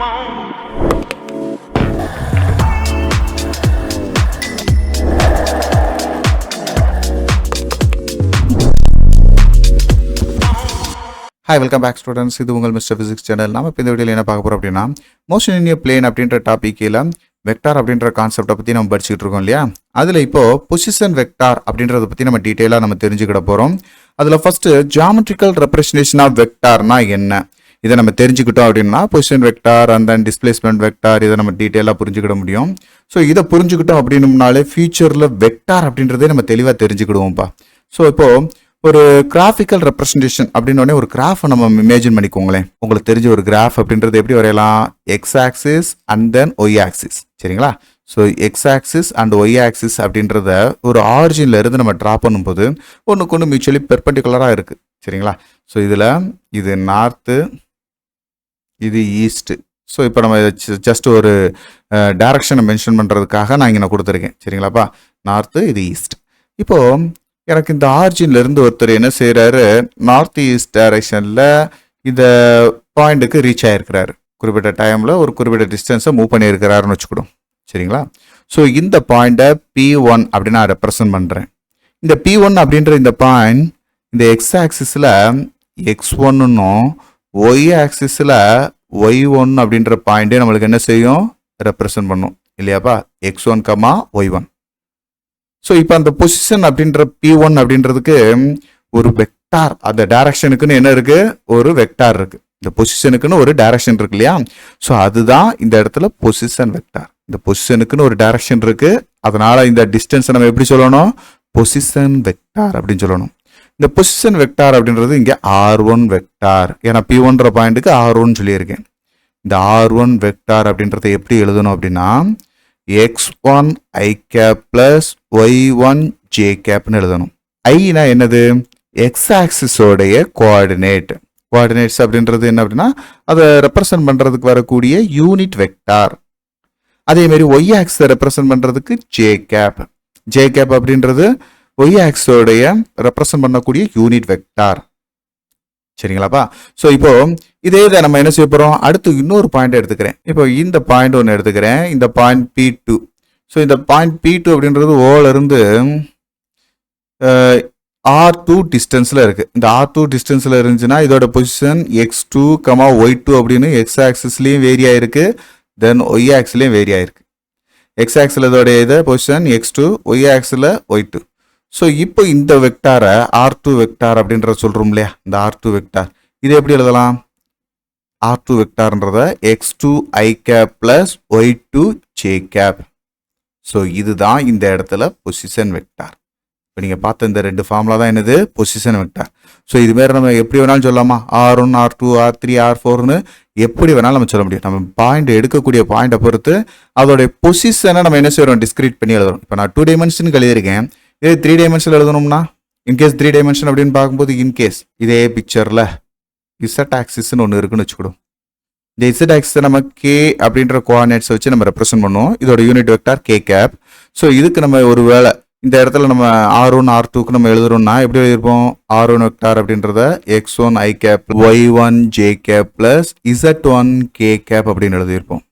Hi, welcome back students. இது உங்கள் mister physics channel. நம்ம இப்போ இந்த வீடியோவில் என்ன பார்க்க போகிறோம் அப்படின்னா மோஷன் இன் எ பிளேன் அப்படின்ற டாப்பிக்கில் வெக்டார் அப்படின்ற கான்செப்டை பற்றி நம்ம படிச்சுக்கிட்டு இருக்கோம் இல்லையா. அதில் இப்போது பொசிஷன் வெக்டார் அப்படின்றத பற்றி நம்ம டீட்டெயிலாக நம்ம தெரிஞ்சுக்கிட போகிறோம். அதில் ஃபஸ்ட்டு ஜியாமெட்ரிக்கல் ரெப்ரசன்டேஷன் ஆஃப் வெக்டார்னா என்ன, இதை நம்ம தெரிஞ்சுக்கிட்டோம் அப்படின்னா position vector and then displacement vector இதை நம்ம டீட்டெயிலாக புரிஞ்சுக்கிட முடியும். ஸோ இதை புரிஞ்சுக்கிட்டோம் அப்படின்னம்னாலே ஃபியூச்சரில் வெக்டார் அப்படின்றதே நம்ம தெளிவாக தெரிஞ்சுக்கிடுவோம்ப்பா. ஸோ இப்போது ஒரு கிராஃபிக்கல் ரெப்ரசன்டேஷன் அப்படின்னோடனே ஒரு கிராஃபை நம்ம இமேஜின் பண்ணிக்கோங்களேன். உங்களுக்கு தெரிஞ்ச ஒரு கிராஃப் அப்படின்றது எப்படி வரையலாம், X axis and then Y axis, சரிங்களா. So X axis and Y axis அப்படின்றத ஒரு ஆரிஜின்ல இருந்து நம்ம ட்ரா பண்ணும்போது ஒன்றுக்கு ஒன்று மியூச்சுவலி பெர்பெண்டிகுலராக இருக்குது, சரிங்களா. ஸோ இதில் இது நார்த்து, இது ஈஸ்ட்டு. ஸோ இப்போ நம்ம ஜஸ்ட் ஒரு டைரக்ஷனை மென்ஷன் பண்ணுறதுக்காக நான் இங்கே கொடுத்துருக்கேன், சரிங்களாப்பா. நார்த்து, இது ஈஸ்ட். இப்போது எனக்கு இந்த ஆரிஜின்ல இருந்து ஒருத்தர் என்ன செய்யறாரு, நார்த் ஈஸ்ட் டைரக்ஷன்ல இந்த பாயிண்ட்டுக்கு ரீச் ஆயிருக்கிறாரு. குறிப்பிட்ட டைம்ல ஒரு குறிப்பிட்ட டிஸ்டன்ஸை மூவ் பண்ணியிருக்கிறாருன்னு வச்சுக்கிடும், சரிங்களா. ஸோ இந்த பாயிண்ட்டை P1 அப்படின்னு நான் ரெப்ரசன்ட் பண்றேன். இந்த P1 அப்படின்ற இந்த பாயிண்ட் இந்த எக்ஸ் ஆக்சிஸ்ல x1ன்னும் ஒய் ஆக்சிஸ்ல y1 அப்படின்ற பாயிண்டே நம்மளுக்கு என்ன செய்யும், ரெப்ரசன்ட் பண்ணும் இல்லையாப்பா, x1, y1. ஸோ இப்போ அந்த பொசிஷன் அப்படின்ற P1 அப்படின்றதுக்கு ஒரு வெக்டார், அந்த டைரக்ஷனுக்குன்னு என்ன இருக்கு, ஒரு வெக்டார் இருக்கு. இந்த பொசிஷனுக்குன்னு ஒரு டைரக்ஷன் இருக்கு இல்லையா. ஸோ அதுதான் இந்த இடத்துல பொசிஷன் வெக்டார். இந்த பொசிஷனுக்குன்னு ஒரு டைரக்ஷன் இருக்கு, அதனால இந்த டிஸ்டன்ஸை நம்ம எப்படி சொல்லணும், பொசிஷன் வெக்டார் அப்படின்னு சொல்லணும். இந்த பொசிஷன் வெக்டார் அப்படின்றது இங்கே R1 வெக்டார், ஏன்னா P1ன்ற பாயிண்ட்டுக்கு R1 சொல்லியிருக்கேன். இந்த R1 வெக்டார் அப்படின்றத எப்படி எழுதணும் அப்படின்னா x1 i cap plus y1 j capனு எழுதணும். ஐனா என்னது, எக்ஸ் ஆக்சிஸோடைய கோஆர்டினேட்ஸ் அப்படின்றது என்ன அப்படின்னா அதை ரெப்ரசன்ட் பண்றதுக்கு வரக்கூடிய யூனிட் வெக்டார். அதே மாதிரி ஒய் ஆக்ஸை ரெப்ரசன்ட் பண்றதுக்கு ஜே கேப் அப்படின்றது ஒய் ஆக்ஸோடைய ரெப்ரசன்ட் பண்ணக்கூடிய யூனிட் வெக்டார், சரிங்களாப்பா. ஸோ இப்போ இதே இதை நம்ம என்ன செய்ய போகிறோம், அடுத்து இன்னொரு பாயிண்ட் எடுத்துக்கிறேன். இப்போ இந்த பாயிண்ட் ஒன்று எடுத்துக்கிறேன், இந்த பாயிண்ட் P2. ஸோ இந்த பாயிண்ட் P2 அப்படின்றது ஓல இருந்து R2 டிஸ்டன்ஸில் இருக்குது. இந்த R2 டிஸ்டன்ஸில் இருந்துச்சுன்னா இதோட பொசிஷன் x2, y2 அப்படின்னு எக்ஸ் ஆக்சிஸ்லேயும் வேரி ஆயிருக்கு, தென் ஒய் ஆக்ஸ்லேயும் வேரி ஆயிருக்கு. எக்ஸ் ஆக்ஸில் இதோடைய இதை position x2, Y axial y2. So இப்போ இந்த வெக்டாரை R2 வெக்டார் அப்படின்ற சொல்கிறோம் இல்லையா, இந்த R2 வெக்டார் இது எப்படி எழுதலாம், R2 வெக்டார்ன்றத x2 i cap plus y2 j cap. So இதுதான் இந்த இடத்துல பொசிஷன் வெக்டார். இப்போ நீங்கள் பார்த்த இந்த ரெண்டு ஃபார்முலா தான் என்னது, பொசிஷன் வெக்டார். ஸோ இதுமாரி நம்ம எப்படி வேணாலும் சொல்லலாமா, R1, R2, R3, R4ன்னு எப்படி வேணாலும் நம்ம சொல்ல முடியும். நம்ம பாயிண்ட் எடுக்கக்கூடிய பாயிண்டை பொறுத்து அதோடைய பொசிஷனை நம்ம என்ன செய்யறோம், டிஸ்கிரீட் பண்ணி எழுதுறோம். இப்போ நான் 2 டைமென்ஷனுக்கு எழுதியிருக்கேன், இதே 3 டைமென்ஷன் எழுதணும்னா இன்கேஸ் 3 டைமென்ஷன் அப்படின்னு பார்க்கும்போது இன்கேஸ் இதே பிக்சரில் இசட் ஆக்சிஸ்ன்னு ஒன்று இருக்குன்னு வச்சுக்கிடும். இந்த இசட் ஆக்சிஸை நம்ம கே அப்படின்ற கோஆர்டினேட்ஸை வச்சு நம்ம ரெப்ரசென்ட் பண்ணுவோம். இதோட unit vector K cap. So இதுக்கு நம்ம ஒரு வேளை இந்த இடத்துல நம்ம R1, R2க்கு நம்ம எழுதுறோம்னா எப்படி எழுதிருப்போம், R1 வெக்டார் அப்படின்றத x1 i cap, y1 j cap plus z1 k cap அப்படின்னு எழுதியிருப்போம்.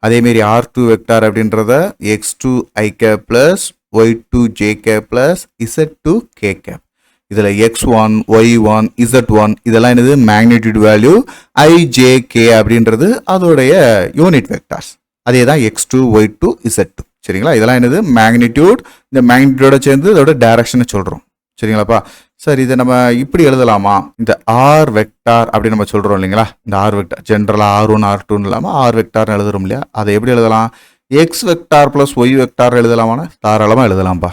அதேமாரி R2 வெக்டார் அப்படின்றத x2 i cap plus y2 j cap plus z2 k cap. இதில் x1, y1, z1 இதெல்லாம் என்னது, magnitude value, i, j, k அப்படின்றது அதோடைய unit vectors. அதே தான் x2, y2, z2, சரிங்களா. இதெல்லாம் என்னது, மேக்னிடியூட். இந்த மேக்னிடியூடோட சேர்ந்து இதோட டைரக்ஷனை சொல்கிறோம், சரிங்களாப்பா. சார் இதை நம்ம இப்படி எழுதலாமா, இந்த ஆர் வெக்டார் அப்படி நம்ம சொல்கிறோம் இல்லைங்களா. இந்த ஆர் வெக்டார் ஜென்ரலாக R1, R2ன்னு இல்லாமல் ஆர் வெக்டார்னு எழுதுறோம் இல்லையா. அதை எப்படி எழுதலாம், X vector plus Y vector எழுதலாமான்னு தாராளமாக எழுதலாம்ப்பா.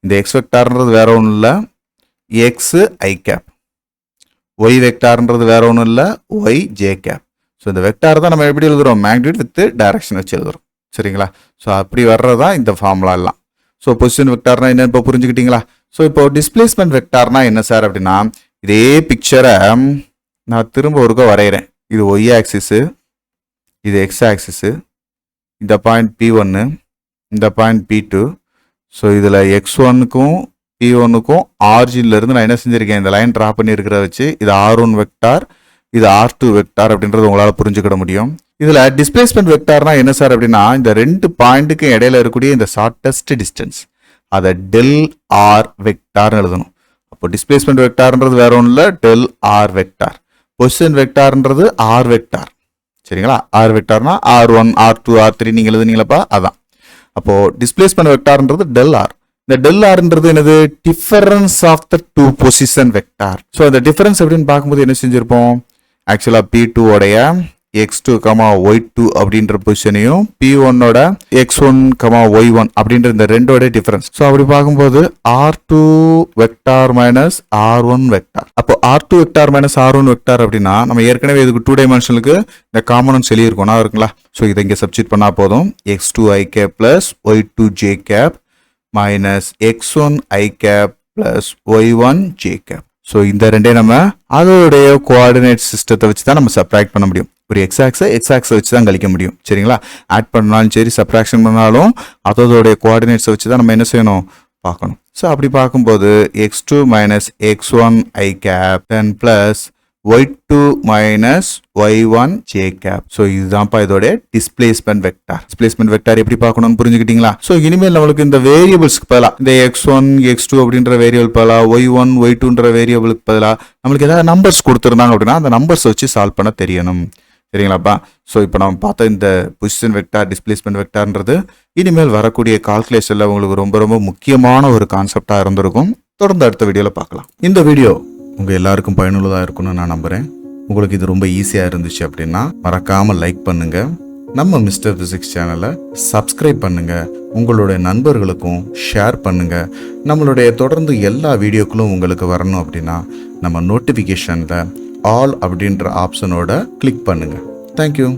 இந்த எக்ஸ் வெக்டார்ன்றது வேற ஒன்றும் இல்லை, எக்ஸ் ஐ கேப். ஒய் வெக்டார்ன்றது வேற ஒன்றும் இல்லை, ஒய் ஜே கேப். ஸோ இந்த வெக்டார் தான் நம்ம எப்படி எழுதுறோம், மேக்னிடியூட் வித் டைரக்ஷன் வச்சு எழுதுறோம், சரிங்களா. ஸோ அப்படி வர்றதா இந்த ஃபார்முலா எல்லாம். ஸோ பொசிஷன் வெக்டார்னா என்ன இப்போ புரிஞ்சுக்கிட்டீங்களா. ஸோ இப்போ டிஸ்பிளேஸ்மெண்ட் வெக்டார்னா என்ன சார் அப்படின்னா, இதே பிக்சரை நான் திரும்ப ஒருக்க வரைகிறேன். இது ஒய் ஆக்சிஸு, இது எக்ஸ் ஆக்சிஸு, இந்த பாயிண்ட் P1, இந்த பாயிண்ட் P2. ஸோ இதில் x1க்கும் P1க்கும் ஆரிஜின்ல இருந்து நான் என்ன செஞ்சிருக்கேன், இந்த லைன் ட்ரா பண்ணி இருக்கிறத வச்சு இது R1 வெக்டார், இது R2 வெக்டார் அப்படின்றது உங்களால் புரிஞ்சுக்கிட முடியும். இதுல டிஸ்பிளேஸ்மெண்ட் வெக்டார்னா என்ன சார் அப்படின்னா இந்த ரெண்டு பாயிண்ட்டுக்கு இடையில இருக்கக்கூடிய இந்த ஷார்ட்டஸ்ட் டிஸ்டன்ஸ் அதை டெல் ஆர் வெக்டார்னு எழுதணும். அப்போ டிஸ்பிளேஸ்மெண்ட் வெக்டார்ன்றது வேற ஒன்றும் இல்லை, டெல் ஆர் வெக்டார். பொசிஷன் வெக்டார்ன்றது ஆர் வெக்டார். சரிங்களா? ஆர் வெக்டார்னா R1 R2 R3 நீங்க எழுதுனீங்களப்பா, அதான். அப்போ டிஸ்பிளேஸ்மெண்ட் வெக்டார்ன்றது டெல் ஆர். இந்த டெல் ஆர்ன்றது என்னது? Difference of the two position vector. So அந்த டிஃபரன்ஸ் எப்படின்னு பார்க்கும்போது என்ன செஞ்சிருப்போம்? ஆக்சுவலா P2 உடைய x2, y2 அப்படின்ற பொசிஷனையும் P1ஓட x1, y1 அப்படின்ற இந்த ரெண்டோட டிஃபரன்ஸ். ஸோ அப்படி பார்க்கும்போது R2 vector minus R1 vector. அப்போ R2 vector minus R1 vector அப்படின்னா நம்ம ஏற்கனவே இதுக்கு 2 டைமென்ஷனுக்கு இந்த காம்பனன்ட்ஸ் எழுதியிருக்கோம், நான் இருக்குங்களா? ஸோ இதை இங்கே சப்ஸ்டிட் பண்ணா போதும். x2 i cap plus y2 j cap minus x1 i cap plus y1 j cap. So இந்த ரெண்டே நம்ம அதோடைய கோஆர்டினேட் சிஸ்டத்தை வச்சு தான் நம்ம சப்ராக்ட் பண்ண முடியும். ஒரு எக்ஸாக்ஸை வச்சு தான் கழிக்க முடியும். சரிங்களா? ஆட் பண்ணாலும் சரி, சப்ராக்ஷன் பண்ணாலும் அதோடைய கோஆர்டினேட்ஸை வச்சு தான் நம்ம என்ன செய்யணும்? பார்க்கணும். ஸோ அப்படி பார்க்கும்போது x2 minus x1 i cap 10 plus y2 minus y1 j cap. So இதுதான்ப்பா இதோட டிஸ்பிளேஸ்மெண்ட் வெக்டார். டிஸ்பிளேஸ்மெண்ட் வெக்டார் எப்படி பார்க்கணும்னு புரிஞ்சுக்கிட்டீங்களா? ஸோ இனிமேல் நம்மளுக்கு இந்த வேரியபிள்ஸ்க்கு பதிலாக இந்த x1 x2 அப்படின்ற வேரியபிள் பதிலாக y1 y2ன்ற வேரியபிளுக்கு பதிலாக நம்மளுக்கு ஏதாவது நம்பர்ஸ் கொடுத்துருந்தாங்க அப்படின்னா அந்த நம்பர்ஸ் வச்சு சால்வ் பண்ண தெரியணும். சரிங்களாப்பா? ஸோ இப்போ நம்ம பார்த்த இந்த பொசிஷன் வெக்டார், டிஸ்பிளேஸ்மெண்ட் வெக்டார்ன்றது இனிமேல் வரக்கூடிய கால்குலேஷனில் உங்களுக்கு ரொம்ப ரொம்ப முக்கியமான ஒரு கான்செப்டாக இருந்திருக்கும். தொடர்ந்து அடுத்த வீடியோவில் பார்க்கலாம். இந்த வீடியோ உங்கள் எல்லாருக்கும் பயனுள்ளதாக இருக்கும்னு நான் நம்புகிறேன். உங்களுக்கு இது ரொம்ப ஈஸியாக இருந்துச்சு அப்படின்னா மறக்காமல் லைக் பண்ணுங்கள். நம்ம மிஸ்டர் ஃபிசிக்ஸ் சேனலை சப்ஸ்கிரைப் பண்ணுங்கள். உங்களுடைய நண்பர்களுக்கும் ஷேர் பண்ணுங்கள். நம்மளுடைய தொடர்ந்து எல்லா வீடியோக்களும் உங்களுக்கு வரணும் அப்படின்னா நம்ம நோட்டிஃபிகேஷனில் ஆல் அப்படின்ற ஆப்ஷனோட கிளிக் பண்ணுங்கள். தேங்க்யூ.